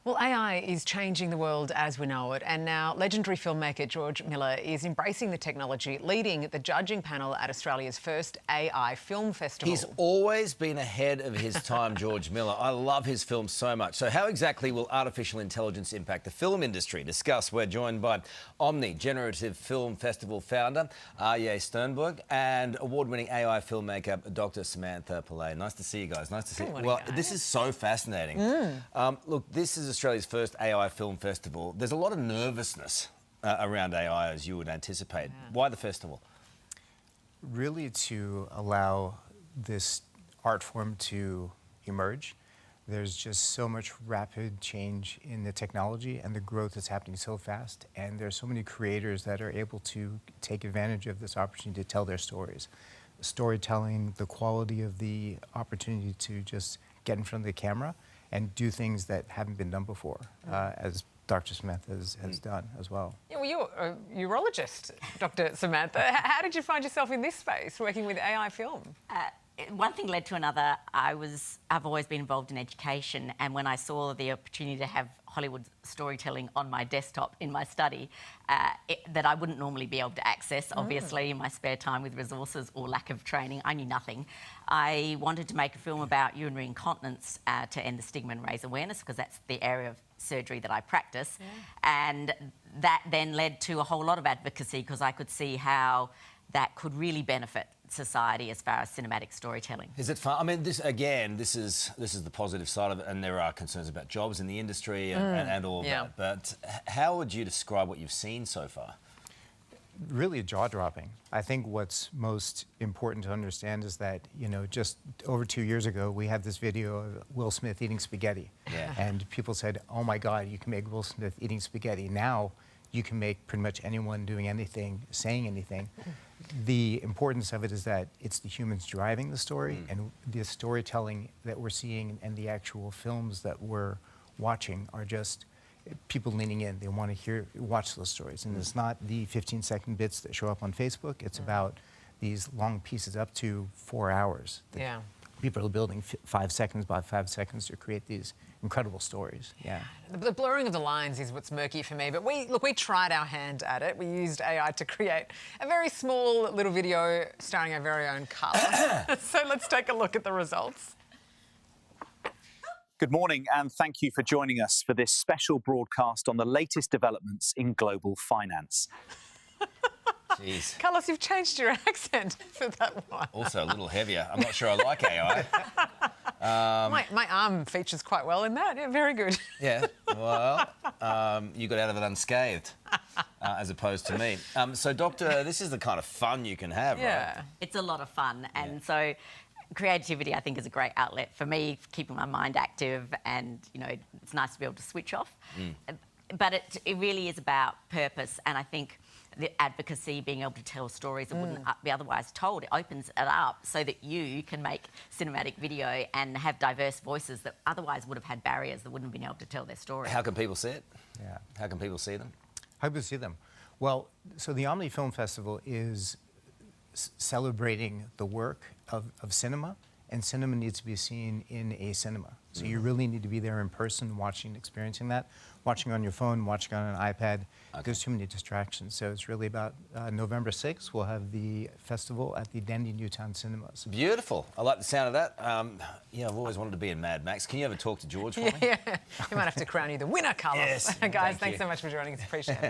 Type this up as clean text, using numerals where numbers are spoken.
Well, AI is changing the world as we know it, and now legendary filmmaker George Miller is embracing the technology, leading the judging panel at Australia's first AI Film Festival. He's always been ahead of his time, George Miller. I love his films so much. So how exactly will artificial intelligence impact the film industry? Discuss. We're joined by Omni Generative Film Festival founder Arye Sternberg and award-winning AI filmmaker Dr. Samantha Pillay. Nice to see you guys. Nice to see you. Well, this is so fascinating. Look, this is Australia's first AI film festival. There's a lot of nervousness around AI, as you would anticipate. Yeah. Why the festival? Really to allow this art form to emerge. There's just so much rapid change in the technology and the growth is happening so fast. And there's so many creators that are able to take advantage of this opportunity to tell their stories. Storytelling, the quality of the opportunity to just get in front of the camera and do things that haven't been done before, as Dr. Samantha has done as well. Yeah, well, you're a urologist, Dr. Samantha. How did you find yourself in this space, working with AI film? One thing led to another. I've always been involved in education, and when I saw the opportunity to have Hollywood storytelling on my desktop in my study, that I wouldn't normally be able to access, obviously, in my spare time with resources or lack of training, I knew nothing. I wanted to make a film about urinary incontinence to end the stigma and raise awareness, because that's the area of surgery that I practice. And that then led to a whole lot of advocacy, because I could see how that could really benefit society as far as cinematic storytelling. Is it fun? I mean, this is the positive side of it, and there are concerns about jobs in the industry and all of that. But how would you describe what you've seen so far? Really jaw-dropping. I think what's most important to understand is that, you know, just over 2 years ago, we had this video of Will Smith eating spaghetti. Yeah. And people said, oh my God, you can make Will Smith eating spaghetti. Now, you can make pretty much anyone doing anything, saying anything. The importance of it is that it's the humans driving the story, and the storytelling that we're seeing and the actual films that we're watching are just people leaning in. They want to watch those stories. And it's not the 15-second bits that show up on Facebook. It's about these long pieces up to 4 hours. People are building 5 seconds by 5 seconds to create these incredible stories. Yeah. The blurring of the lines is what's murky for me, but we tried our hand at it. We used AI to create a very small little video starring our very own colour. So let's take a look at the results. Good morning, and thank you for joining us for this special broadcast on the latest developments in global finance. Jeez. Carlos, you've changed your accent for that one. Also a little heavier. I'm not sure I like AI. My arm features quite well in that. Yeah, very good. Yeah, well, you got out of it unscathed, as opposed to me. So, Doctor, this is the kind of fun you can have, right? It's a lot of fun, and so creativity, I think, is a great outlet for me, for keeping my mind active, and, you know, it's nice to be able to switch off. But it really is about purpose, and I think the advocacy, being able to tell stories that wouldn't be otherwise told, it opens it up so that you can make cinematic video and have diverse voices that otherwise would have had barriers, that wouldn't have been able to tell their story. How can people see it? Yeah. How can people see them? How can people see them? Well, so the Omni Film Festival is celebrating the work of cinema, and cinema needs to be seen in a cinema. So you really need to be there in person, watching, experiencing that. Watching on your phone, watching on an iPad, there's too many distractions. So it's really about November 6th, we'll have the festival at the Dendy Newtown Cinemas. Beautiful. I like the sound of that. Yeah, I've always wanted to be in Mad Max. Can you ever talk to George for me? Yeah, you might have to crown you the winner, Carlos. Yes. Guys, thanks so much for joining us. Appreciate it.